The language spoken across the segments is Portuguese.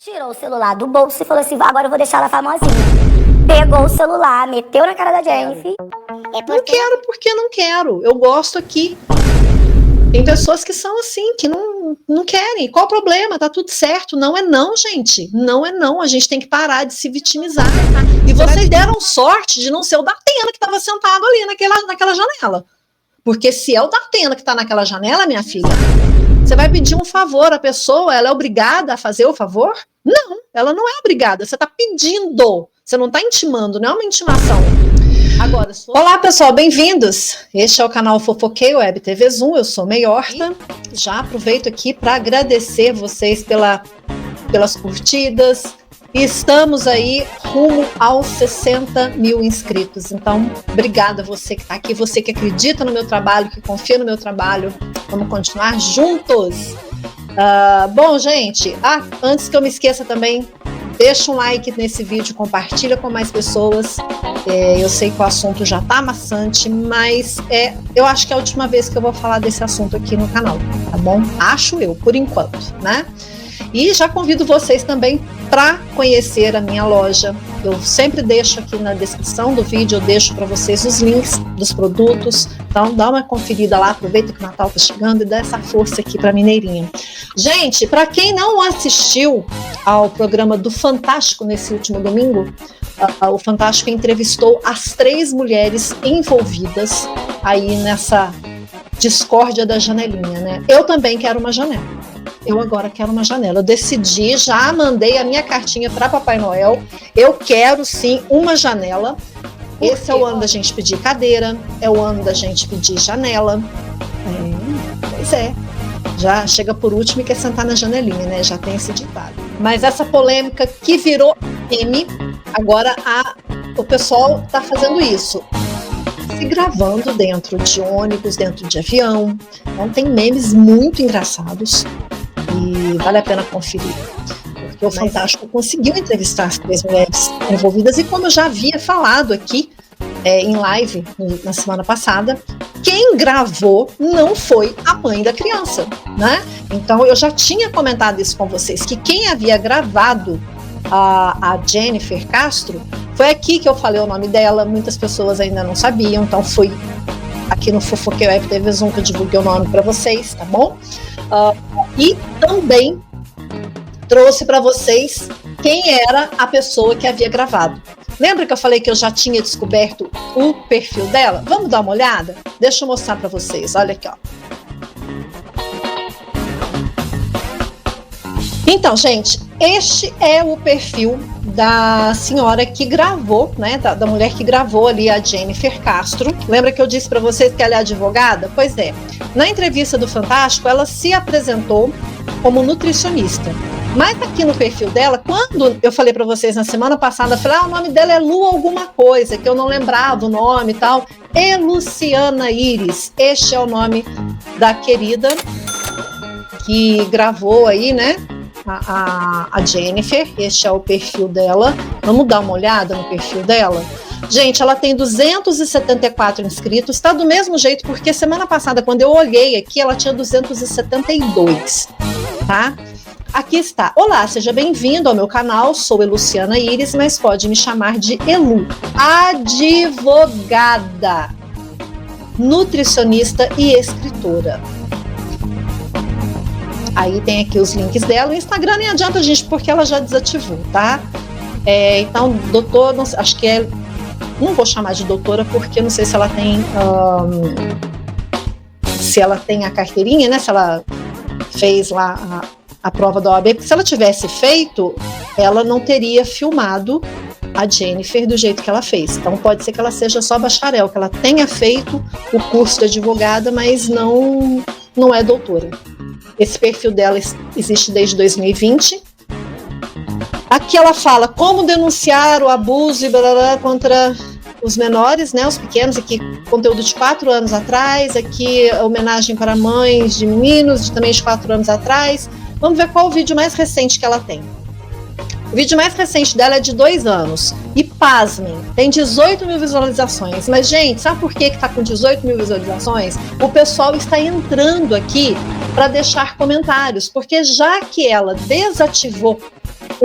Tirou o celular do bolso e falou assim, agora eu vou deixar ela famosinha. Pegou o celular, meteu na cara da Jennifer. Não quero porque não quero. Eu gosto aqui. Tem pessoas que são assim, que não querem. Qual o problema? Tá tudo certo. Não é não, gente. Não é não. A gente tem que parar de se vitimizar. E vocês deram sorte de não ser o Datena que estava sentado ali naquela janela. Porque se é o Datena que está naquela janela, minha filha, você vai pedir um favor, a pessoa, ela é obrigada a fazer o favor? Não, ela não é obrigada, você está pedindo, você não está intimando, não é uma intimação. Agora, olá pessoal, bem-vindos, este é o canal Fofoquei Web TV Zoom, eu sou May Horta, já aproveito aqui para agradecer vocês pelas curtidas. E estamos aí rumo aos 60 mil inscritos. Então, obrigada você que está aqui, você que acredita no meu trabalho, que confia no meu trabalho. Vamos continuar juntos. Bom, gente, antes que eu me esqueça também, deixa um like nesse vídeo, compartilha com mais pessoas. Eu sei que o assunto já está maçante, mas eu acho que é a última vez que eu vou falar desse assunto aqui no canal, tá bom? Acho eu, por enquanto, né? E já convido vocês também para conhecer a minha loja. Eu sempre deixo aqui na descrição do vídeo, eu deixo para vocês os links dos produtos. Então dá uma conferida lá, aproveita que o Natal está chegando e dá essa força aqui para Mineirinha. Gente, para quem não assistiu ao programa do Fantástico nesse último domingo, o Fantástico entrevistou as 3 mulheres envolvidas aí nessa discórdia da janelinha, né? Eu também quero uma janela. Eu agora quero uma janela. Eu decidi, já mandei a minha cartinha para Papai Noel. Eu quero sim uma janela. Esse é o ano da gente pedir cadeira, é o ano da gente pedir janela. Pois é. Já chega por último e quer sentar na janelinha, né? Já tem esse ditado. Mas essa polêmica que virou meme, agora o pessoal está fazendo isso. Se gravando dentro de ônibus, dentro de avião. Então tem memes muito engraçados. E vale a pena conferir, porque o Fantástico conseguiu entrevistar as 3 mulheres envolvidas, e como eu já havia falado aqui em live na semana passada, quem gravou não foi a mãe da criança, né? Então eu já tinha comentado isso com vocês, que quem havia gravado a Jennifer Castro, foi aqui que eu falei o nome dela, muitas pessoas ainda não sabiam, então fui aqui no Fofoquei Web TV Zoom que eu divulguei o nome para vocês, tá bom? E também trouxe para vocês quem era a pessoa que havia gravado. Lembra que eu falei que eu já tinha descoberto o perfil dela? Vamos dar uma olhada? Deixa eu mostrar para vocês, olha aqui, ó. Então, gente, este é o perfil da senhora que gravou, né, da mulher que gravou ali a Jennifer Castro. Lembra que eu disse para vocês que ela é advogada? Pois é. Na entrevista do Fantástico, ela se apresentou como nutricionista. Mas aqui no perfil dela, quando eu falei para vocês na semana passada, eu falei, o nome dela é Lu alguma coisa, que eu não lembrava o nome e tal. Luciana Iris. Este é o nome da querida que gravou aí, né, a Jennifer. Este é o perfil dela. Vamos dar uma olhada no perfil dela? Gente, ela tem 274 inscritos, tá do mesmo jeito, porque semana passada, quando eu olhei aqui, ela tinha 272, tá? Aqui está. Olá, seja bem-vindo ao meu canal, sou Luciana Iris, mas pode me chamar de Elu. Advogada, nutricionista e escritora. Aí tem aqui os links dela. O Instagram nem adianta, gente, porque ela já desativou, tá? Então, doutor, não, acho que não vou chamar de doutora, porque não sei se ela tem a carteirinha, né? Se ela fez lá a prova da OAB, porque se ela tivesse feito, ela não teria filmado a Jennifer do jeito que ela fez. Então pode ser que ela seja só bacharel, que ela tenha feito o curso de advogada, mas não é doutora. Esse perfil dela existe desde 2020. Aqui ela fala como denunciar o abuso e blá, blá, blá, contra os menores, né, os pequenos. Aqui conteúdo de 4 anos atrás, aqui homenagem para mães de meninos também de 4 anos atrás. Vamos ver qual o vídeo mais recente que ela tem. O vídeo mais recente dela é de 2 anos. E pasmem, tem 18 mil visualizações. Mas, gente, sabe por que está com 18 mil visualizações? O pessoal está entrando aqui para deixar comentários. Porque já que ela desativou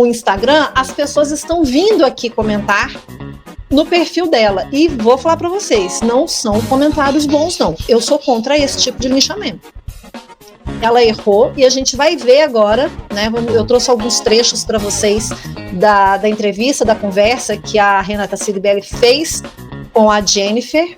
o Instagram, as pessoas estão vindo aqui comentar no perfil dela. E vou falar para vocês, não são comentários bons, não. Eu sou contra esse tipo de linchamento. Ela errou e a gente vai ver agora, né? Eu trouxe alguns trechos para vocês da entrevista, da conversa que a Renata Ciribelli fez com a Jennifer,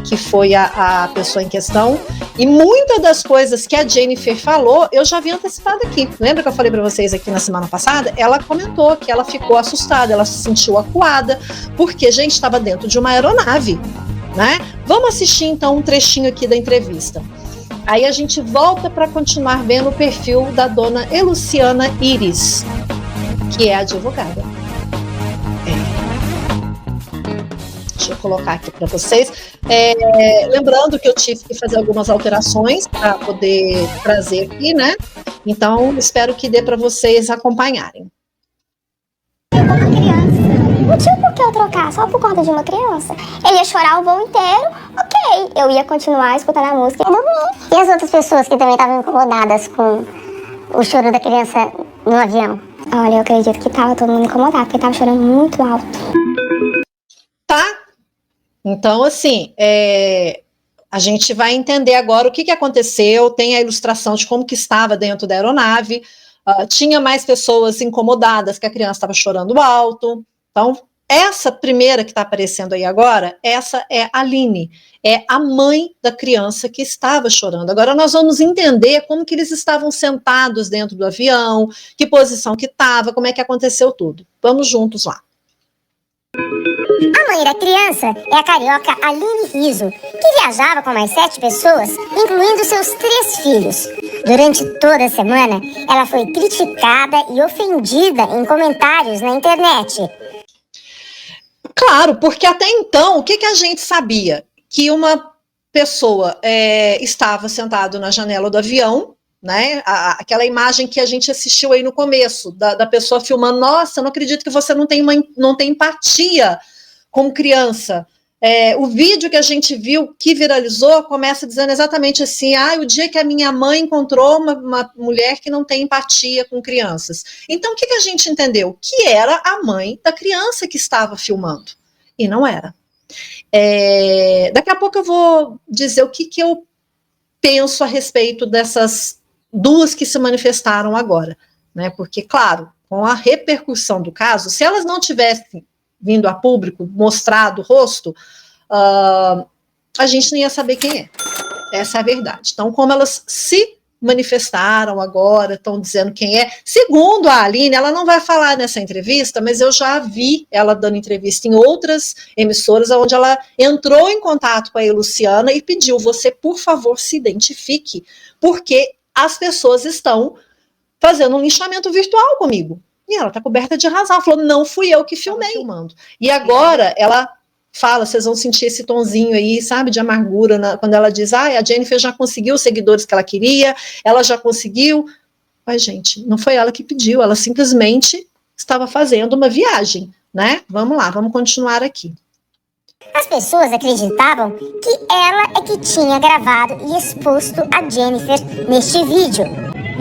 que foi a pessoa em questão. E muitas das coisas que a Jennifer falou, eu já havia antecipado aqui. Lembra que eu falei para vocês aqui na semana passada? Ela comentou que ela ficou assustada, ela se sentiu acuada, porque a gente estava dentro de uma aeronave, né? Vamos assistir então um trechinho aqui da entrevista. Aí a gente volta para continuar vendo o perfil da dona Eluciana Iris, que é advogada. Deixa eu colocar aqui para vocês. Lembrando que eu tive que fazer algumas alterações para poder trazer aqui, né? Então, espero que dê para vocês acompanharem. Uma criança. Não tinha por que eu trocar, só por conta de uma criança. Ele ia chorar o voo inteiro, ok. Eu ia continuar escutando a música e dormir. E as outras pessoas que também estavam incomodadas com o choro da criança no avião? Olha, eu acredito que tava todo mundo incomodado, porque tava chorando muito alto. Tá? Então, assim, a gente vai entender agora o que aconteceu, tem a ilustração de como que estava dentro da aeronave, tinha mais pessoas incomodadas, que a criança estava chorando alto. Então, essa primeira que está aparecendo aí agora, essa é a Aline, é a mãe da criança que estava chorando. Agora nós vamos entender como que eles estavam sentados dentro do avião, que posição que estava, como é que aconteceu tudo. Vamos juntos lá. A mãe da criança é a carioca Aline Riso, que viajava com mais 7 pessoas, incluindo seus 3 filhos. Durante toda a semana, ela foi criticada e ofendida em comentários na internet. Claro, porque até então, o que a gente sabia? Que uma pessoa estava sentada na janela do avião, né? Aquela imagem que a gente assistiu aí no começo, da pessoa filmando, nossa, não acredito que você não tem empatia com criança. O vídeo que a gente viu, que viralizou, começa dizendo exatamente assim, o dia que a minha mãe encontrou uma mulher que não tem empatia com crianças. Então, o que a gente entendeu? Que era a mãe da criança que estava filmando. E não era. Daqui a pouco eu vou dizer o que eu penso a respeito dessas duas que se manifestaram agora, né? Porque, claro, com a repercussão do caso, se elas não tivessem vindo a público, mostrado o rosto, a gente não ia saber quem é. Essa é a verdade. Então, como elas se manifestaram agora, estão dizendo quem é, segundo a Aline, ela não vai falar nessa entrevista, mas eu já vi ela dando entrevista em outras emissoras, onde ela entrou em contato com a Luciana e pediu, você, por favor, se identifique, porque as pessoas estão fazendo um linchamento virtual comigo. E ela está coberta de razão. Ela falou, não fui eu que filmei. Filmando. E agora ela fala, vocês vão sentir esse tonzinho aí, sabe, de amargura, quando ela diz, a Jennifer já conseguiu os seguidores que ela queria, ela já conseguiu. Mas, gente, não foi ela que pediu, ela simplesmente estava fazendo uma viagem, né? Vamos lá, vamos continuar aqui. As pessoas acreditavam que ela é que tinha gravado e exposto a Jennifer neste vídeo.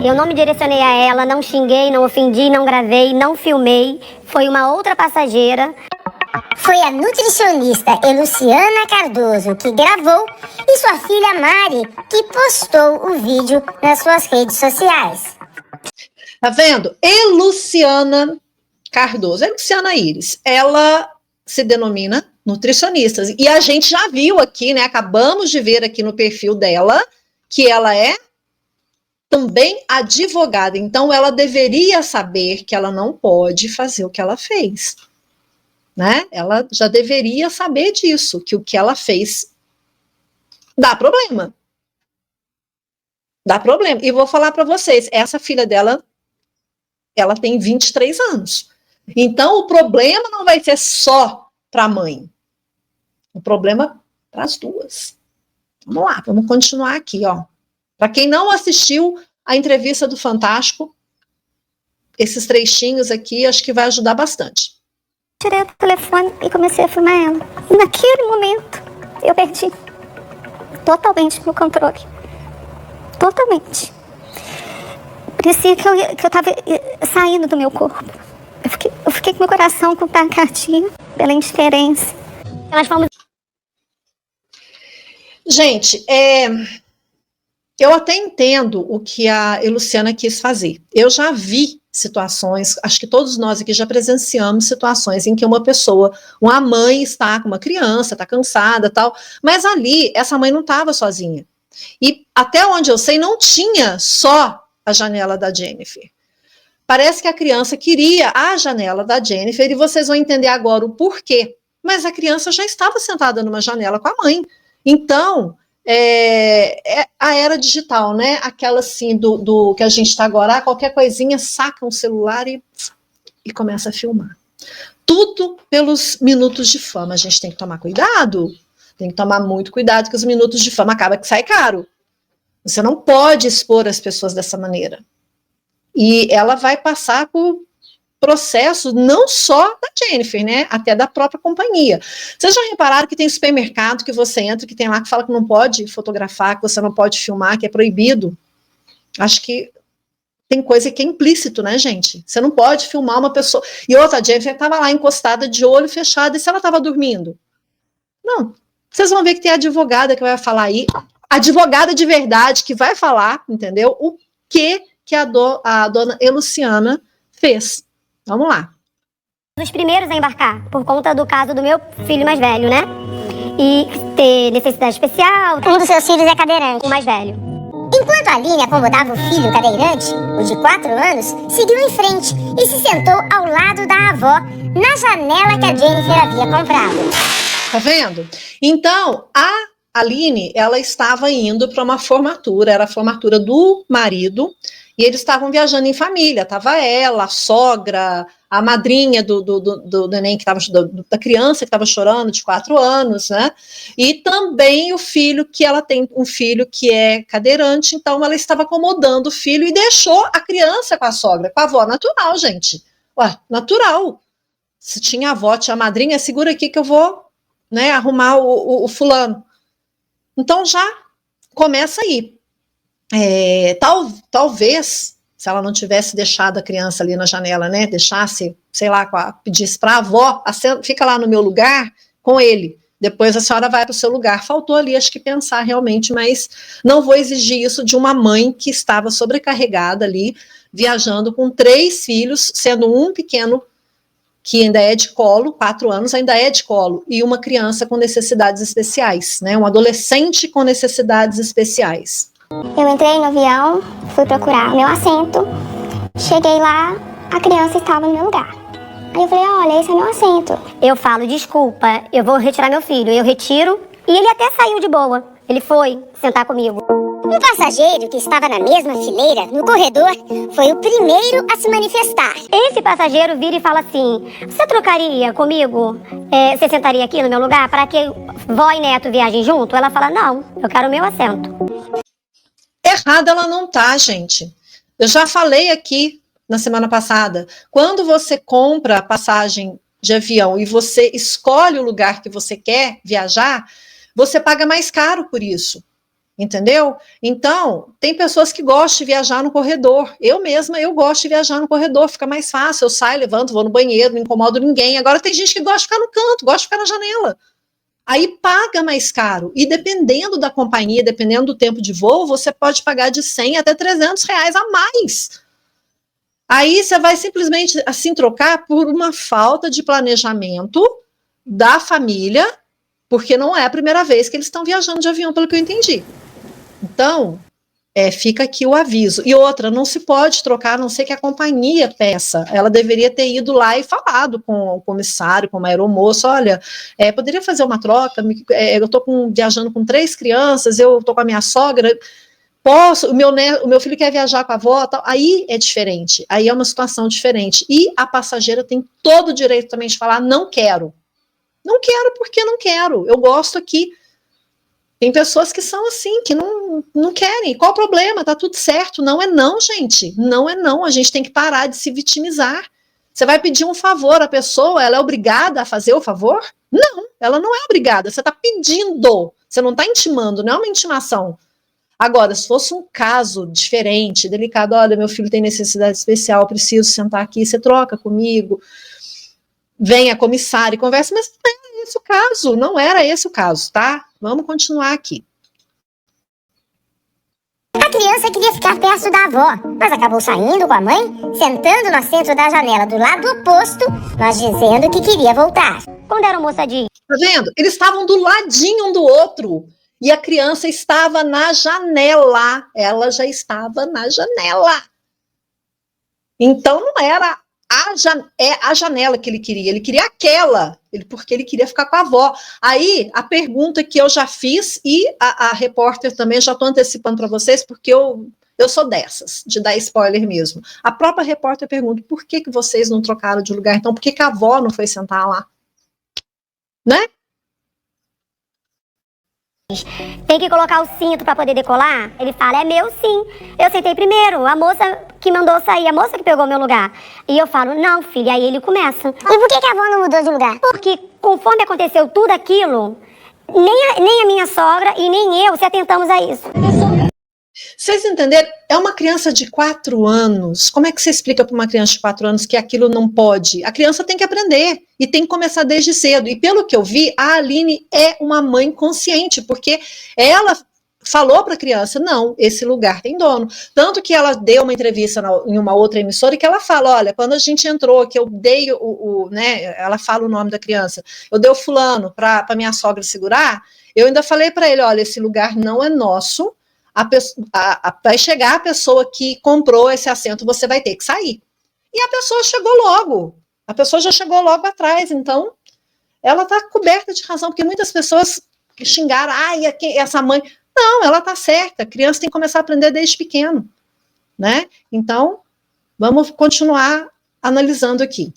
Eu não me direcionei a ela, não xinguei, não ofendi, não gravei, não filmei. Foi uma outra passageira. Foi a nutricionista Eluciana Cardoso que gravou e sua filha Mari que postou o vídeo nas suas redes sociais. Tá vendo? Eluciana Cardoso, Eluciana Iris, ela se denomina nutricionista. E a gente já viu aqui, né? Acabamos de ver aqui no perfil dela que ela é também advogada. Então, ela deveria saber que ela não pode fazer o que ela fez. Né? Ela já deveria saber disso, que o que ela fez dá problema. Dá problema. E vou falar para vocês, essa filha dela, ela tem 23 anos. Então, o problema não vai ser só para a mãe. O problema para as duas. Vamos lá, vamos continuar aqui, ó. Para quem não assistiu a entrevista do Fantástico, esses trechinhos aqui, acho que vai ajudar bastante. Tirei o telefone e comecei a filmar ela. E naquele momento, eu perdi totalmente meu controle. Totalmente. Parecia que eu estava saindo do meu corpo. Eu fiquei com meu coração com taquicardia pela indiferença. Nós fomos... Gente, eu até entendo o que a Luciana quis fazer. Eu já vi situações, acho que todos nós aqui já presenciamos situações em que uma mãe está com uma criança, está cansada, tal, mas ali essa mãe não estava sozinha. E até onde eu sei, não tinha só a janela da Jennifer. Parece que a criança queria a janela da Jennifer e vocês vão entender agora o porquê. Mas a criança já estava sentada numa janela com a mãe. Então, a era digital, né? Aquela assim do que a gente está agora, qualquer coisinha, saca um celular e começa a filmar. Tudo pelos minutos de fama. A gente tem que tomar cuidado. Tem que tomar muito cuidado, que os minutos de fama acaba que sai caro. Você não pode expor as pessoas dessa maneira. E ela vai passar por processo não só da Jennifer, né? Até da própria companhia. Vocês já repararam que tem supermercado que você entra, que tem lá que fala que não pode fotografar, que você não pode filmar, que é proibido? Acho que tem coisa que é implícito, né, gente? Você não pode filmar uma pessoa. E outra, a Jennifer estava lá encostada de olho fechado, e se ela estava dormindo? Não. Vocês vão ver que tem a advogada que vai falar aí, advogada de verdade que vai falar, entendeu? O que a dona Luciana fez. Vamos lá. Os primeiros a embarcar, por conta do caso do meu filho mais velho, né? E ter necessidade especial. Um dos seus filhos é cadeirante, o mais velho. Enquanto a Aline acomodava o filho cadeirante, o de 4 anos, seguiu em frente e se sentou ao lado da avó, na janela que a Jennifer havia comprado. Tá vendo? Então, a Aline, ela estava indo para uma formatura, era a formatura do marido, e eles estavam viajando em família, estava ela, a sogra, a madrinha do neném, da criança que estava chorando, de 4 anos, né? E também o filho, que ela tem um filho que é cadeirante, então ela estava acomodando o filho e deixou a criança com a sogra, com a avó, natural, gente. Ué, natural. Se tinha avó, tinha madrinha, segura aqui que eu vou, né, arrumar o fulano. Então já começa aí. Talvez, se ela não tivesse deixado a criança ali na janela, né, deixasse, sei lá, pedisse para a avó, fica lá no meu lugar com ele, depois a senhora vai para o seu lugar. Faltou ali, acho que pensar realmente, mas não vou exigir isso de uma mãe que estava sobrecarregada ali, viajando com 3 filhos, sendo um pequeno que ainda é de colo, 4 anos, ainda é de colo, e uma criança com necessidades especiais, né, um adolescente com necessidades especiais. Eu entrei no avião, fui procurar meu assento, cheguei lá, a criança estava no meu lugar. Aí eu falei, olha, esse é meu assento. Eu falo, desculpa, eu vou retirar meu filho. Eu retiro, e ele até saiu de boa. Ele foi sentar comigo. Um passageiro que estava na mesma fileira, no corredor, foi o primeiro a se manifestar. Esse passageiro vira e fala assim, você trocaria comigo? Você sentaria aqui no meu lugar para que vó e neto viajem junto? Ela fala, não, eu quero o meu assento. Errada ela não tá, gente. Eu já falei aqui na semana passada, quando você compra a passagem de avião e você escolhe o lugar que você quer viajar, você paga mais caro por isso, entendeu? Então, tem pessoas que gostam de viajar no corredor. Eu mesma, eu gosto de viajar no corredor, fica mais fácil, eu saio, levanto, vou no banheiro, não incomodo ninguém. Agora tem gente que gosta de ficar no canto, gosta de ficar na janela. Aí paga mais caro, e dependendo da companhia, dependendo do tempo de voo, você pode pagar de 100 até 300 reais a mais. Aí você vai simplesmente assim trocar por uma falta de planejamento da família, porque não é a primeira vez que eles estão viajando de avião, pelo que eu entendi. Então, fica aqui o aviso. E outra, não se pode trocar, a não ser que a companhia peça. Ela deveria ter ido lá e falado com o comissário, com o aeromoço, olha, poderia fazer uma troca, eu estou viajando com 3 crianças, eu estou com a minha sogra, posso, o meu filho quer viajar com a avó, tal. Aí é diferente, aí é uma situação diferente. E a passageira tem todo o direito também de falar, não quero. Não quero porque não quero, eu gosto aqui. Tem pessoas que são assim, que não querem. Qual o problema? Tá tudo certo. Não é não, gente. Não é não. A gente tem que parar de se vitimizar. Você vai pedir um favor, a pessoa, ela é obrigada a fazer o favor? Não, ela não é obrigada. Você está pedindo. Você não está intimando, não é uma intimação. Agora, se fosse um caso diferente, delicado, olha, meu filho tem necessidade especial, preciso sentar aqui, você troca comigo, vem a comissária e conversa, mas não era esse o caso, não era esse o caso, tá? Vamos continuar aqui. A criança queria ficar perto da avó, mas acabou saindo com a mãe, sentando no assento da janela do lado oposto, mas dizendo que queria voltar. Quando era moça de... Tá vendo? Eles estavam do ladinho um do outro. E a criança estava na janela. Ela já estava na janela. Então não era a janela que ele queria aquela, porque ele queria ficar com a avó. Aí, a pergunta que eu já fiz, e a repórter também, já estou antecipando para vocês, porque eu sou dessas, de dar spoiler mesmo. A própria repórter pergunta, por que vocês não trocaram de lugar? Então, por que a avó não foi sentar lá? Né? Tem que colocar o cinto pra poder decolar? Ele fala, é meu sim. Eu sentei primeiro, a moça que mandou sair, a moça que pegou meu lugar. E eu falo, não, filha, aí ele começa. E por que a avó não mudou de lugar? Porque conforme aconteceu tudo aquilo, nem a minha sogra e nem eu se atentamos a isso. Vocês entenderam? É uma criança de 4 anos. Como é que você explica para uma criança de 4 anos que aquilo não pode? A criança tem que aprender e tem que começar desde cedo. E pelo que eu vi, a Aline é uma mãe consciente, porque ela falou para a criança, não, esse lugar tem dono. Tanto que ela deu uma entrevista em uma outra emissora e que ela fala, olha, quando a gente entrou, que eu dei né, ela fala o nome da criança, eu dei o fulano para minha sogra segurar, eu ainda falei para ele, olha, esse lugar não é nosso, vai chegar a pessoa que comprou esse assento, você vai ter que sair. E a pessoa chegou logo, a pessoa já chegou logo atrás, então ela está coberta de razão, porque muitas pessoas xingaram, essa mãe, não, ela está certa, a criança tem que começar a aprender desde pequeno, né? Então, vamos continuar analisando aqui.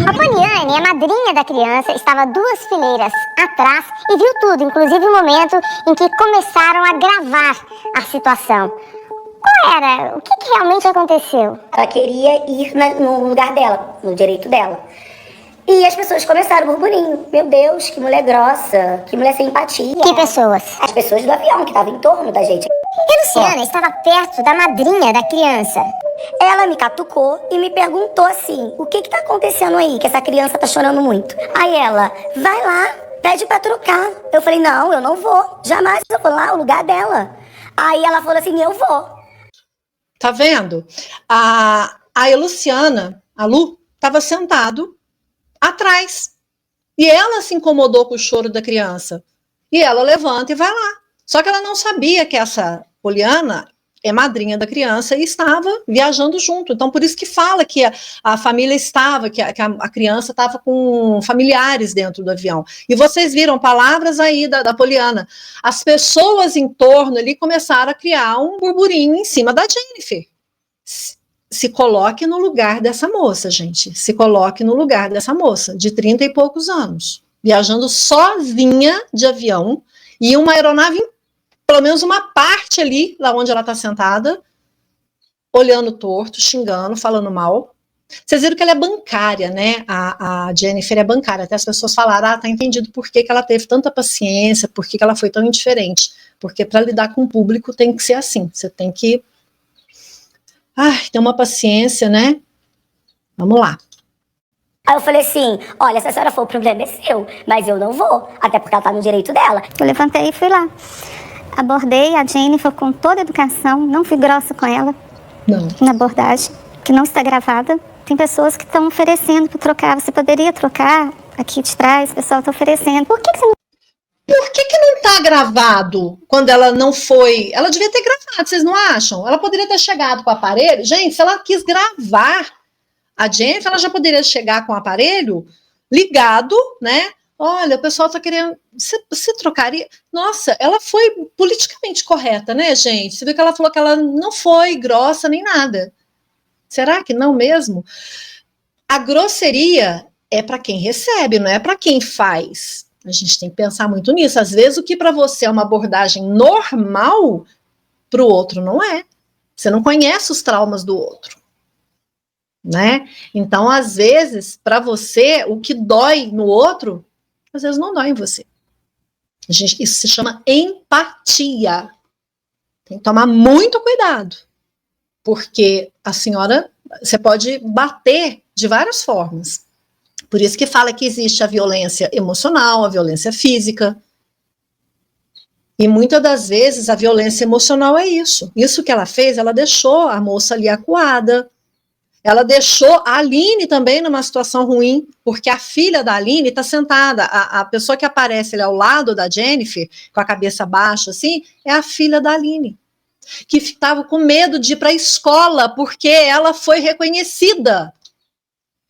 A Poliane, a madrinha da criança, estava 2 fileiras atrás e viu tudo, inclusive o momento em que começaram a gravar a situação. Qual era? O que realmente aconteceu? Ela queria ir no lugar dela, no direito dela. E as pessoas começaram o burburinho. Meu Deus, que mulher grossa, que mulher sem empatia. Que pessoas? As pessoas do avião que estavam em torno da gente. E Luciana estava perto da madrinha da criança. Ela me catucou e me perguntou assim, o que tá acontecendo aí, que essa criança tá chorando muito? Aí ela, vai lá, pede pra trocar. Eu falei, não, eu não vou, jamais eu vou lá, o lugar dela. Aí ela falou assim, eu vou. Tá vendo? A Luciana, a Lu, estava sentado atrás. E ela se incomodou com o choro da criança. E ela levanta e vai lá. Só que ela não sabia que essa Poliana é madrinha da criança e estava viajando junto. Então, por isso que fala que a família estava, que a criança estava com familiares dentro do avião. E vocês viram palavras aí da Poliana. As pessoas em torno ali começaram a criar um burburinho em cima da Jennifer. Se coloque no lugar dessa moça, gente. Se coloque no lugar dessa moça, de 30 e poucos anos, viajando sozinha de avião, e uma aeronave, pelo menos uma parte ali, lá onde ela está sentada, olhando torto, xingando, falando mal. Vocês viram que ela é bancária, né? A Jennifer é bancária. Até as pessoas falaram, tá entendido por que ela teve tanta paciência, por que ela foi tão indiferente. Porque para lidar com o público tem que ser assim. Você tem que ter uma paciência, né? Vamos lá. Aí eu falei assim, olha, se a senhora for, o problema é seu, mas eu não vou, até porque ela tá no direito dela. Eu levantei e fui lá. Abordei a Jennifer com toda a educação, não fui grossa com ela. Não. Na abordagem, que não está gravada. Tem pessoas que estão oferecendo para trocar. Você poderia trocar aqui de trás, o pessoal está oferecendo. Por que você não... Por que não está gravado quando ela não foi? Ela devia ter gravado, vocês não acham? Ela poderia ter chegado com o aparelho. Gente, se ela quis gravar a Jennifer, ela já poderia chegar com o aparelho ligado, né? Olha, o pessoal está querendo... Você trocaria... Nossa, ela foi politicamente correta, né, gente? Você viu que ela falou que ela não foi grossa nem nada. Será que não mesmo? A grosseria é para quem recebe, não é para quem faz. A gente tem que pensar muito nisso. Às vezes o que para você é uma abordagem normal, para o outro não é. Você não conhece os traumas do outro, né? Então, às vezes, para você, o que dói no outro, às vezes não dói em você. Isso se chama empatia. Tem que tomar muito cuidado, porque a senhora, você pode bater de várias formas. Por isso que fala que existe a violência emocional, a violência física. E muitas das vezes a violência emocional é isso. Isso que ela fez, ela deixou a moça ali acuada. Ela deixou a Aline também numa situação ruim, porque a filha da Aline está sentada. A pessoa que aparece ali ao lado da Jennifer, com a cabeça baixa, assim, é a filha da Aline, que estava com medo de ir para a escola, porque ela foi reconhecida.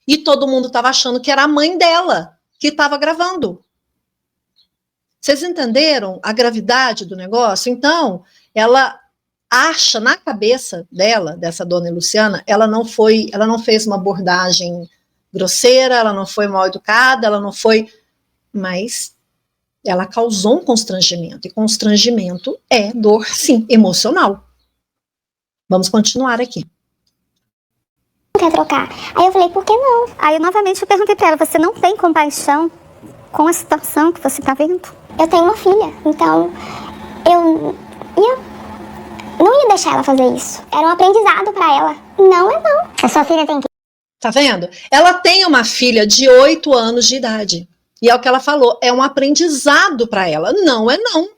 E todo mundo estava achando que era a mãe dela que estava gravando. Vocês entenderam a gravidade do negócio? Então, ela acha na cabeça dela, dessa dona Luciana, ela não fez uma abordagem grosseira, ela não foi mal educada, ela não foi, mas ela causou um constrangimento, e constrangimento é dor, sim, emocional. Vamos continuar aqui. Quer trocar? Aí eu falei, por que não? Aí novamente eu perguntei pra ela, você não tem compaixão com a situação que você tá vendo? Eu tenho uma filha, então eu não ia deixar ela fazer isso. Era um aprendizado pra ela. Não é não. A sua filha tem que... Tá vendo? Ela tem uma filha de 8 anos de idade. E é o que ela falou, é um aprendizado pra ela. Não é não.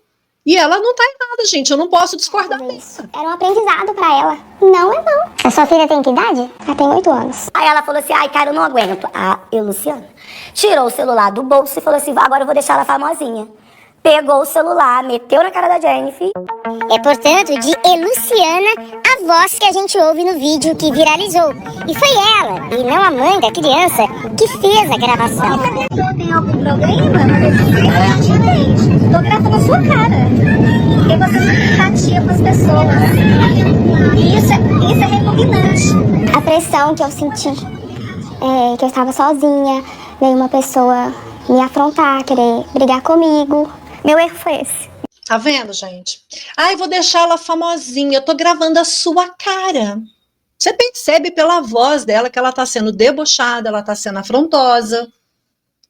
E ela não tá em nada, gente. Eu não posso discordar disso. Era um aprendizado pra ela. Não é não. A sua filha tem que idade? Ela tem 8 anos. Aí ela falou assim, ai, cara, eu não aguento. Luciana, tirou o celular do bolso e falou assim, agora eu vou deixar ela famosinha. Pegou o celular, meteu na cara da Jennifer. É, portanto, de Luciana, a voz que a gente ouve no vídeo que viralizou. E foi ela, e não a mãe da criança, que fez a gravação. Se a pessoa tem algum problema, eu tô gravando a sua cara. Porque você não tem empatia com as pessoas. E isso é repugnante. A pressão que eu senti, que eu estava sozinha, veio uma pessoa me afrontar, querer brigar comigo. Meu erro foi esse. Tá vendo, gente? Ai, vou deixar ela famosinha, eu tô gravando a sua cara. Você percebe pela voz dela que ela tá sendo debochada, ela tá sendo afrontosa,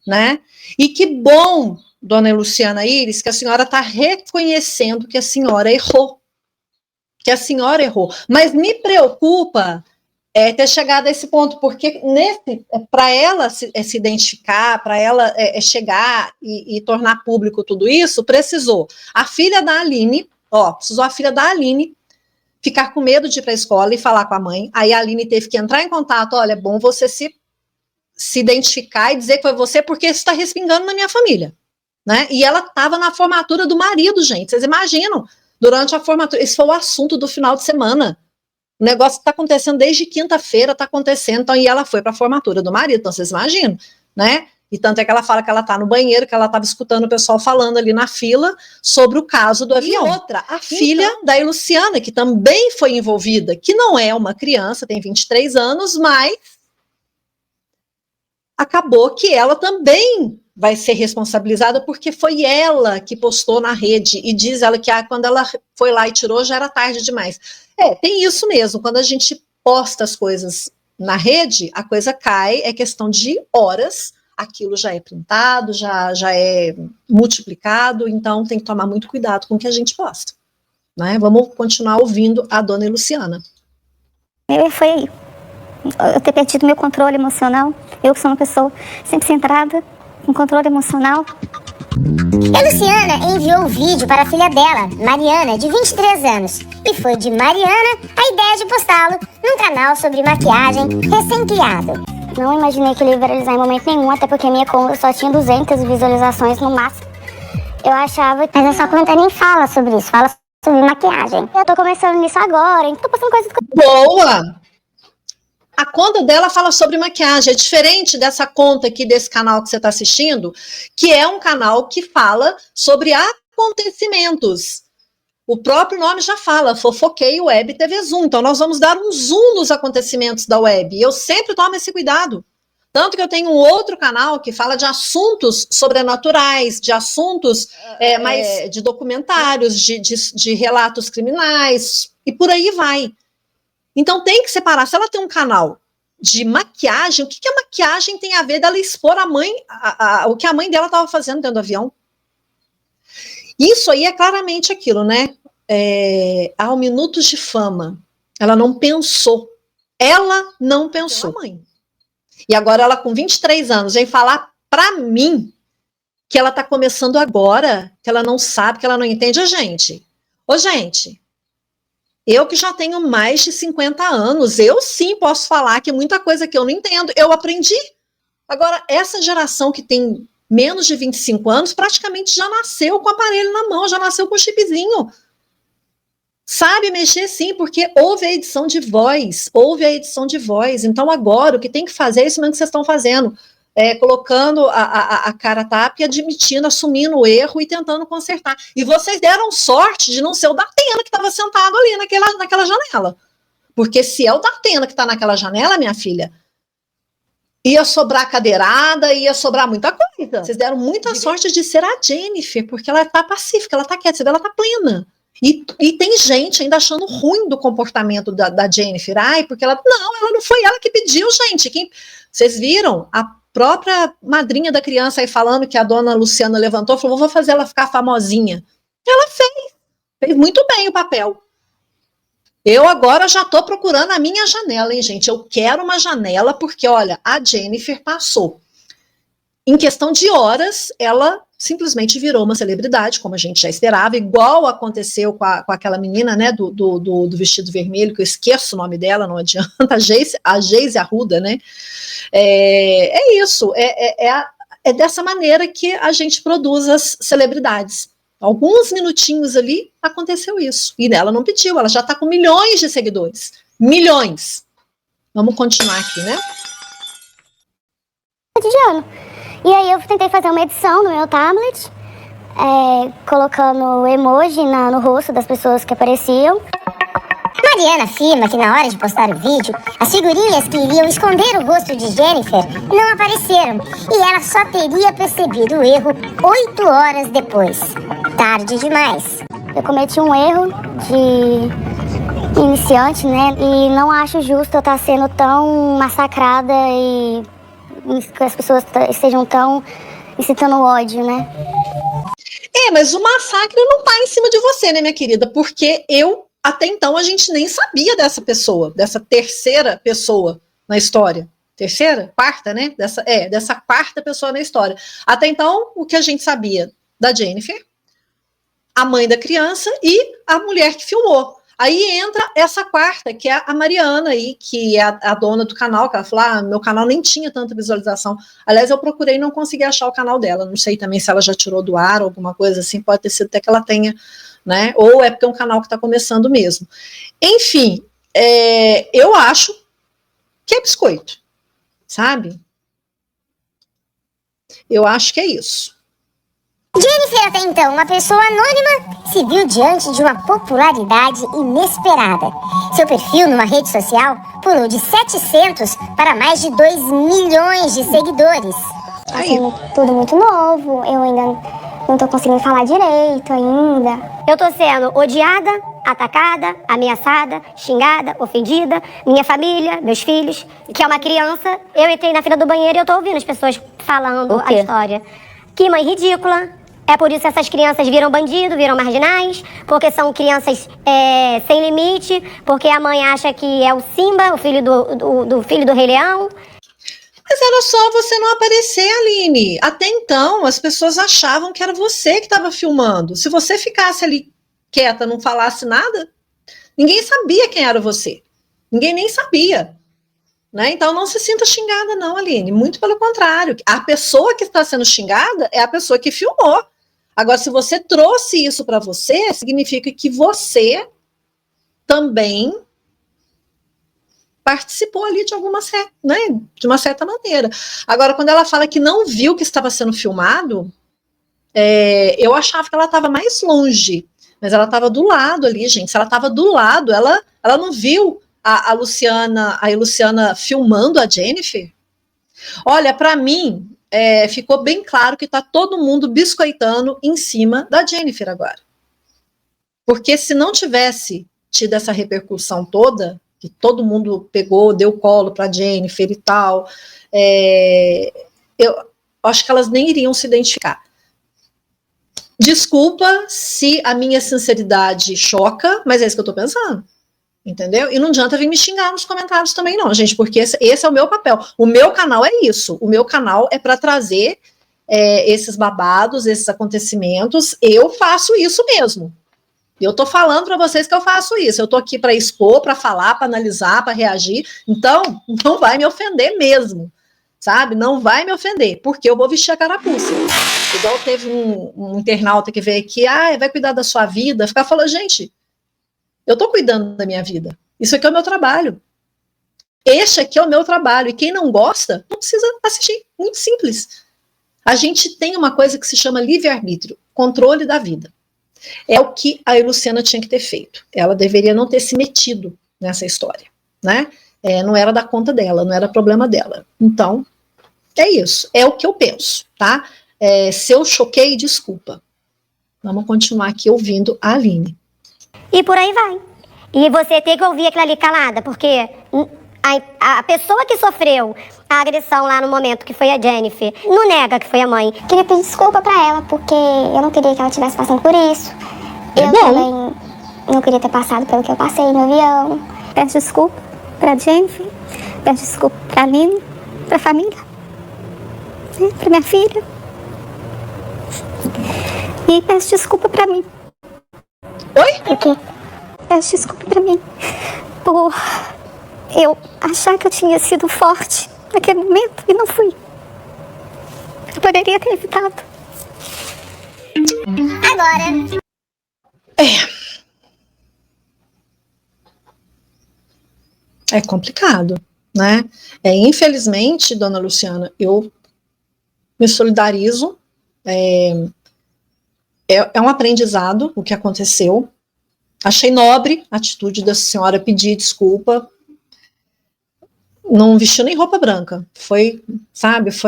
né? E que bom, dona Luciana Iris, que a senhora tá reconhecendo que a senhora errou. Que a senhora errou. Mas me preocupa ter chegado a esse ponto, porque para ela se identificar, para ela chegar e tornar público tudo isso, precisou a filha da Aline, precisou a filha da Aline ficar com medo de ir para a escola e falar com a mãe. Aí a Aline teve que entrar em contato, olha, é bom você se identificar e dizer que foi você, porque isso está respingando na minha família, né? E ela estava na formatura do marido, gente, vocês imaginam? Durante a formatura, esse foi o assunto do final de semana. O negócio está acontecendo desde quinta-feira, está acontecendo, então, e ela foi para a formatura do marido, então vocês imaginam, né? E tanto é que ela fala que ela está no banheiro, que ela estava escutando o pessoal falando ali na fila sobre o caso do avião. E outra, a filha da Luciana, que também foi envolvida, que não é uma criança, tem 23 anos, mas acabou que ela também vai ser responsabilizada porque foi ela que postou na rede e diz ela que quando ela foi lá e tirou já era tarde demais. Tem isso mesmo, quando a gente posta as coisas na rede, a coisa cai, é questão de horas, aquilo já é printado, já é multiplicado, então tem que tomar muito cuidado com o que a gente posta, né? Vamos continuar ouvindo a dona Luciana. Foi aí. Eu ter perdido meu controle emocional, eu que sou uma pessoa sempre centrada, com controle emocional. A Luciana enviou o vídeo para a filha dela, Mariana, de 23 anos. E foi de Mariana a ideia de postá-lo num canal sobre maquiagem recém-criado. Não imaginei que ele ia viralizar em momento nenhum, até porque minha conta só tinha 200 visualizações no máximo. Eu achava... Mas a sua conta nem fala sobre isso, fala sobre maquiagem. Eu tô começando nisso agora, então tô passando coisas... Boa! A conta dela fala sobre maquiagem, é diferente dessa conta aqui desse canal que você está assistindo, que é um canal que fala sobre acontecimentos. O próprio nome já fala, Fofoquei Web TV Zoom. Então nós vamos dar um zoom nos acontecimentos da web. E eu sempre tomo esse cuidado. Tanto que eu tenho um outro canal que fala de assuntos sobrenaturais, de assuntos mais de documentários, de relatos criminais, e por aí vai. Então tem que separar. Se ela tem um canal de maquiagem, o que a maquiagem tem a ver dela expor a mãe, o que a mãe dela estava fazendo dentro do avião? Isso aí é claramente aquilo, né? Há minutos de fama. Ela não pensou. Ela não pensou. Mãe. E agora ela com 23 anos vem falar pra mim que ela tá começando agora, que ela não sabe, que ela não entende. Gente, eu que já tenho mais de 50 anos, eu sim posso falar que muita coisa que eu não entendo, eu aprendi. Agora, essa geração que tem menos de 25 anos, praticamente já nasceu com o aparelho na mão, já nasceu com o chipzinho. Sabe mexer sim, porque houve a edição de voz, Então agora o que tem que fazer é isso mesmo que vocês estão fazendo, colocando a cara a tapa e admitindo, assumindo o erro e tentando consertar. E vocês deram sorte de não ser o Datena que estava sentado ali naquela janela. Porque se é o Datena que está naquela janela, minha filha, ia sobrar cadeirada, ia sobrar muita coisa. Vocês deram muita sorte de ser a Jennifer, porque ela tá pacífica, ela tá quieta, você vê, ela tá plena. E tem gente ainda achando ruim do comportamento da Jennifer. Ai, porque ela não foi ela que pediu, gente. Vocês viram? A própria madrinha da criança aí falando que a dona Luciana levantou e falou: vou fazer ela ficar famosinha. Ela fez muito bem o papel. Eu agora já tô procurando a minha janela, hein, gente? Eu quero uma janela porque, olha, a Jennifer passou. Em questão de horas, ela simplesmente virou uma celebridade, como a gente já esperava, igual aconteceu com aquela menina, né, do vestido vermelho, que eu esqueço o nome dela, não adianta, a Geise Arruda, né? Isso, é dessa maneira que a gente produz as celebridades. Alguns minutinhos ali, aconteceu isso. E ela não pediu, ela já está com milhões de seguidores. Milhões. Vamos continuar aqui, né? Cotidiano. E aí eu tentei fazer uma edição no meu tablet, colocando emoji no rosto das pessoas que apareciam. Mariana afirma que na hora de postar o vídeo, as figurinhas que iriam esconder o rosto de Jennifer não apareceram e ela só teria percebido o erro 8 horas depois. Tarde demais. Eu cometi um erro de iniciante, né? E não acho justo eu estar sendo tão massacrada e que as pessoas estejam tão incitando ódio, né? Mas o massacre não tá em cima de você, né, minha querida? Porque até então, a gente nem sabia dessa pessoa, dessa terceira pessoa na história. Terceira? Quarta, né? Dessa quarta pessoa na história. Até então, o que a gente sabia da Jennifer, a mãe da criança e a mulher que filmou. Aí entra essa quarta, que é a Mariana aí, que é a dona do canal, que ela falou, meu canal nem tinha tanta visualização. Aliás, eu procurei e não consegui achar o canal dela. Não sei também se ela já tirou do ar ou alguma coisa assim, pode ter sido até que ela tenha, né? Ou é porque é um canal que está começando mesmo. Enfim, eu acho que é biscoito, sabe? Eu acho que é isso. Jennifer, até então uma pessoa anônima, se viu diante de uma popularidade inesperada. Seu perfil numa rede social pulou de 700 para mais de 2 milhões de seguidores. Tá sendo tudo muito novo, eu ainda não tô conseguindo falar direito ainda. Eu tô sendo odiada, atacada, ameaçada, xingada, ofendida, minha família, meus filhos, que é uma criança. Eu entrei na fila do banheiro e eu tô ouvindo as pessoas falando a história. Que mãe ridícula. É por isso que essas crianças viram bandido, viram marginais, porque são crianças sem limite, porque a mãe acha que é o Simba, o filho do filho do Rei Leão. Mas era só você não aparecer, Aline. Até então, as pessoas achavam que era você que estava filmando. Se você ficasse ali quieta, não falasse nada, ninguém sabia quem era você. Ninguém nem sabia. Né? Então, não se sinta xingada não, Aline. Muito pelo contrário. A pessoa que está sendo xingada é a pessoa que filmou. Agora, se você trouxe isso para você, significa que você também participou ali de de uma certa maneira. Agora, quando ela fala que não viu que estava sendo filmado, eu achava que ela estava mais longe, mas ela estava do lado ali, gente. Se ela estava do lado, ela não viu a Luciana filmando a Jennifer. Olha, para mim, ficou bem claro que está todo mundo biscoitando em cima da Jennifer agora. Porque se não tivesse tido essa repercussão toda, que todo mundo pegou, deu colo para Jennifer e tal, eu acho que elas nem iriam se identificar. Desculpa se a minha sinceridade choca, mas é isso que eu tô pensando. Entendeu? E não adianta vir me xingar nos comentários também não, gente, porque esse é o meu papel. O meu canal é isso. O meu canal é para trazer esses babados, esses acontecimentos. Eu faço isso mesmo. Eu tô falando para vocês que eu faço isso. Eu tô aqui para expor, para falar, para analisar, para reagir. Então, não vai me ofender mesmo, sabe? Não vai me ofender, porque eu vou vestir a carapuça. Igual teve um internauta que veio aqui, vai cuidar da sua vida. Ficar falando, gente, eu tô cuidando da minha vida. Isso aqui é o meu trabalho. Este aqui é o meu trabalho. E quem não gosta, não precisa assistir. Muito simples. A gente tem uma coisa que se chama livre-arbítrio, controle da vida. É o que a Luciana tinha que ter feito. Ela deveria não ter se metido nessa história, né? Não era da conta dela, não era problema dela. Então, é isso. É o que eu penso, tá? Se eu choquei, desculpa. Vamos continuar aqui ouvindo a Aline. E por aí vai. E você tem que ouvir aquilo ali calada, porque a pessoa que sofreu a agressão lá no momento, que foi a Jennifer, não nega que foi a mãe. Queria pedir desculpa pra ela, porque eu não queria que ela estivesse passando por isso. Eu também não queria ter passado pelo que eu passei no avião. Peço desculpa pra Jennifer, peço desculpa pra Aline, pra família, pra minha filha. E peço desculpa pra mim. Oi? Por quê? Peço desculpa pra mim por eu achar que eu tinha sido forte naquele momento e não fui. Eu poderia ter evitado. Agora. É complicado, né? Infelizmente, dona Luciana, eu me solidarizo. É um aprendizado o que aconteceu. Achei nobre a atitude da senhora pedir desculpa. Não vestiu nem roupa branca. Foi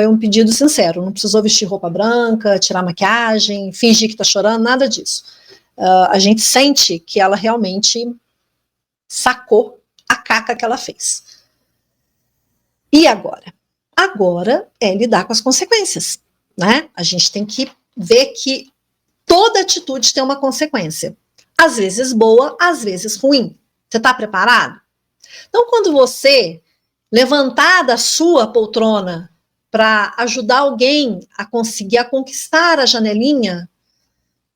um pedido sincero. Não precisou vestir roupa branca, tirar maquiagem, fingir que tá chorando, nada disso. A gente sente que ela realmente sacou a caca que ela fez. E agora? Agora é lidar com as consequências, né? A gente tem que ver que toda atitude tem uma consequência. Às vezes boa, às vezes ruim. Você está preparado? Então, quando você levantar da sua poltrona para ajudar alguém a conquistar a janelinha,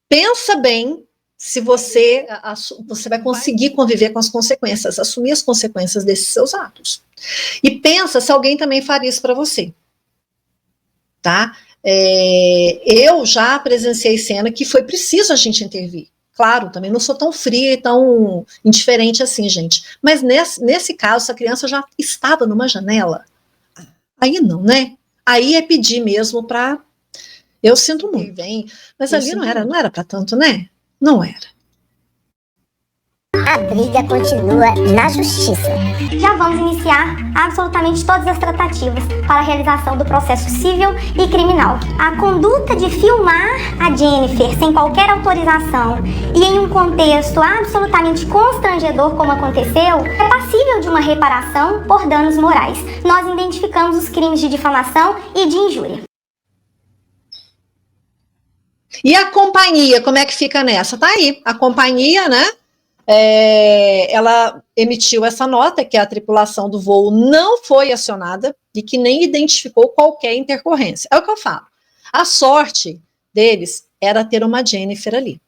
pensa bem se você vai conseguir conviver com as consequências, assumir as consequências desses seus atos. E pensa se alguém também faria isso para você. Tá? Eu já presenciei cena que foi preciso a gente intervir. Claro, também não sou tão fria e tão indiferente assim, gente. Mas nesse caso, essa criança já estava numa janela. Aí não, né? Aí é pedir mesmo para... Eu sinto muito, bem. Mas ali não era para tanto, né? Não era. A briga continua na justiça. Já vamos iniciar absolutamente todas as tratativas para a realização do processo civil e criminal. A conduta de filmar a Jennifer sem qualquer autorização e em um contexto absolutamente constrangedor como aconteceu, é passível de uma reparação por danos morais. Nós identificamos os crimes de difamação e de injúria. E a companhia, como é que fica nessa? Tá aí, a companhia, né? Ela emitiu essa nota que a tripulação do voo não foi acionada e que nem identificou qualquer intercorrência. É o que eu falo. A sorte deles era ter uma Jennifer ali.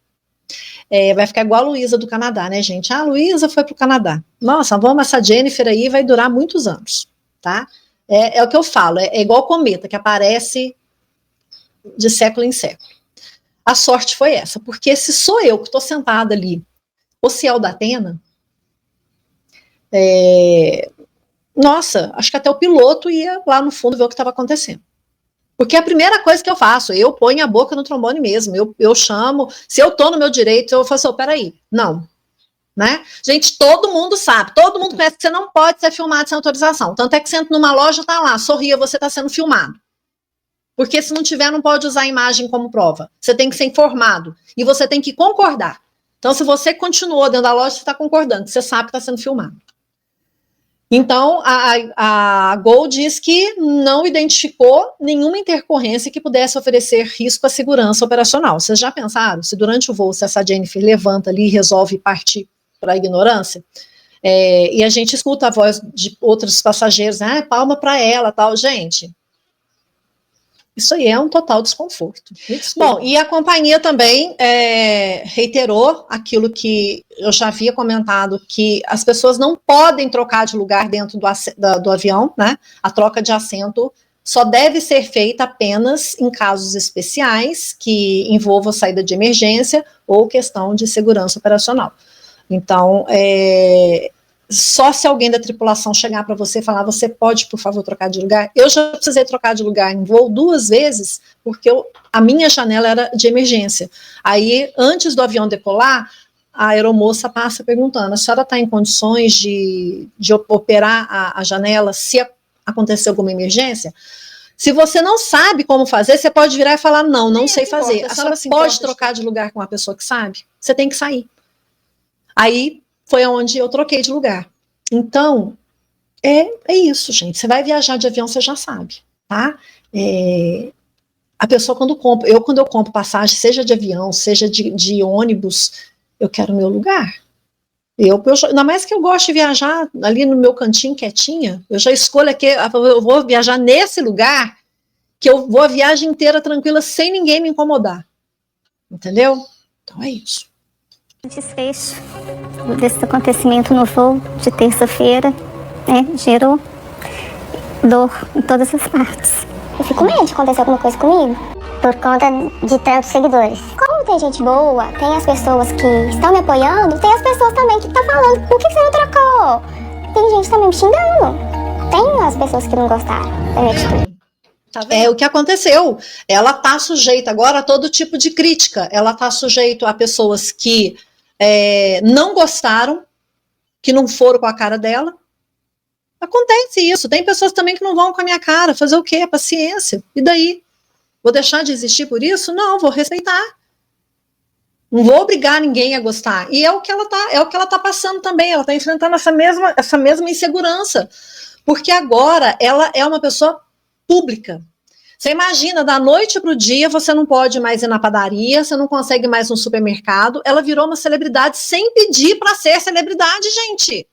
Vai ficar igual a Luísa do Canadá, né, gente? A Luísa foi para o Canadá. Nossa, essa Jennifer aí vai durar muitos anos, tá? É o que eu falo, é igual cometa que aparece de século em século. A sorte foi essa, porque se sou eu que estou sentada ali, o Ciel da Atena, nossa, acho que até o piloto ia lá no fundo ver o que estava acontecendo. Porque a primeira coisa que eu faço, eu ponho a boca no trombone mesmo, eu chamo, se eu estou no meu direito, eu faço, peraí, não. Né? Gente, todo mundo sabe, todo mundo conhece que você não pode ser filmado sem autorização. Tanto é que você entra numa loja, tá lá, sorria, você está sendo filmado. Porque se não tiver, não pode usar a imagem como prova. Você tem que ser informado e você tem que concordar. Então, se você continuou dentro da loja, você está concordando, você sabe que está sendo filmado. Então, a Gol diz que não identificou nenhuma intercorrência que pudesse oferecer risco à segurança operacional. Vocês já pensaram? Se durante o voo, se essa Jennifer levanta ali e resolve partir para a ignorância, e a gente escuta a voz de outros passageiros, palma para ela, tal. Gente, isso aí é um total desconforto. Bom, e a companhia também reiterou aquilo que eu já havia comentado, que as pessoas não podem trocar de lugar dentro do avião, né? A troca de assento só deve ser feita apenas em casos especiais, que envolvam saída de emergência ou questão de segurança operacional. Então, só se alguém da tripulação chegar para você e falar, você pode, por favor, trocar de lugar? Eu já precisei trocar de lugar em voo 2 vezes, porque a minha janela era de emergência. Aí, antes do avião decolar, a aeromoça passa perguntando, a senhora está em condições de operar a janela se acontecer alguma emergência? Se você não sabe como fazer, você pode virar e falar, não sei fazer. A senhora pode trocar de lugar com uma pessoa que sabe? Você tem que sair. Aí, foi onde eu troquei de lugar. Então, é isso, gente. Você vai viajar de avião, você já sabe, tá? A pessoa quando eu compro passagem, seja de avião, seja de ônibus, eu quero o meu lugar. Ainda mais que eu gosto de viajar ali no meu cantinho quietinha, eu já escolho aqui, eu vou viajar nesse lugar, que eu vou a viagem inteira tranquila, sem ninguém me incomodar. Entendeu? Então é isso. Desfecho desse acontecimento no voo de terça-feira, gerou dor em todas as partes. Eu fico com medo de acontecer alguma coisa comigo, por conta de tantos seguidores. Como tem gente boa, tem as pessoas que estão me apoiando, tem as pessoas também que estão falando, por que você não trocou? Tem gente também me xingando. Tem as pessoas que não gostaram da minha atitude. É o que aconteceu. Ela está sujeita agora a todo tipo de crítica. Ela está sujeita a pessoas que não gostaram, que não foram com a cara dela. Acontece isso. Tem pessoas também que não vão com a minha cara. Fazer o quê? Paciência. E daí? Vou deixar de existir por isso? Não, vou respeitar. Não vou obrigar ninguém a gostar. E é o que ela tá passando também. Ela está enfrentando essa mesma insegurança. Porque agora ela é uma pessoa pública. Você imagina, da noite para o dia, você não pode mais ir na padaria, você não consegue mais no supermercado. Ela virou uma celebridade sem pedir para ser celebridade, gente.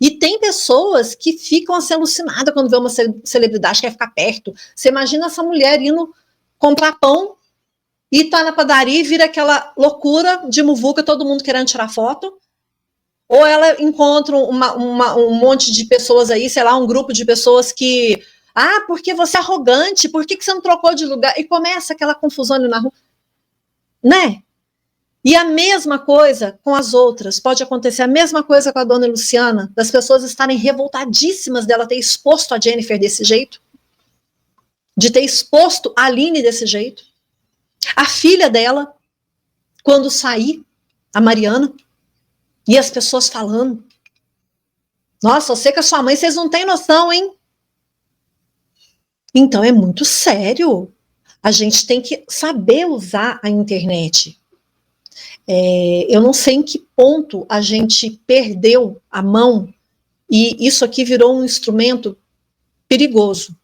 E tem pessoas que ficam assim alucinadas quando vê uma celebridade, quer ficar perto. Você imagina essa mulher indo comprar pão e tá na padaria e vira aquela loucura de muvuca, todo mundo querendo tirar foto. Ou ela encontra um monte de pessoas aí, sei lá, um grupo de pessoas que... porque você é arrogante, por que você não trocou de lugar? E começa aquela confusão ali na rua. Né? E a mesma coisa com as outras, pode acontecer a mesma coisa com a dona Luciana, das pessoas estarem revoltadíssimas dela ter exposto a Jennifer desse jeito, de ter exposto a Aline desse jeito, a filha dela, quando sair, a Mariana, e as pessoas falando, nossa, você com a sua mãe, vocês não têm noção, hein? Então é muito sério, a gente tem que saber usar a internet. Eu não sei em que ponto a gente perdeu a mão e isso aqui virou um instrumento perigoso.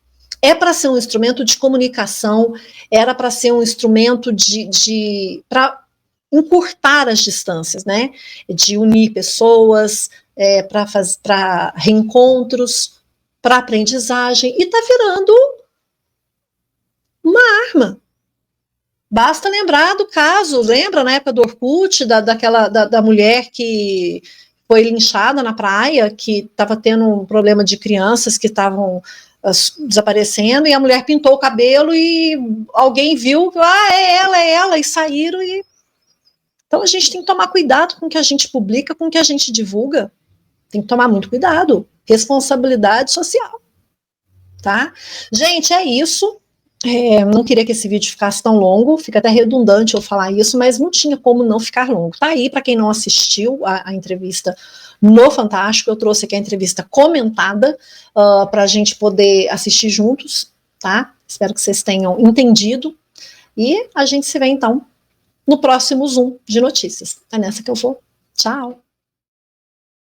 É para ser um instrumento de comunicação, era para ser um instrumento para encurtar as distâncias, né? De unir pessoas, para reencontros, para aprendizagem, e está virando uma arma. Basta lembrar do caso, lembra na época do Orkut, da mulher que foi linchada na praia, que estava tendo um problema de crianças que estavam desaparecendo, e a mulher pintou o cabelo e alguém viu, é ela, e saíram. Então a gente tem que tomar cuidado com o que a gente publica, com o que a gente divulga. Tem que tomar muito cuidado. Responsabilidade social. Tá? Gente, é isso. Não queria que esse vídeo ficasse tão longo, fica até redundante eu falar isso, mas não tinha como não ficar longo. Tá aí, para quem não assistiu a entrevista no Fantástico, eu trouxe aqui a entrevista comentada para a gente poder assistir juntos, tá? Espero que vocês tenham entendido, e a gente se vê então no próximo Zoom de notícias. É nessa que eu vou. Tchau!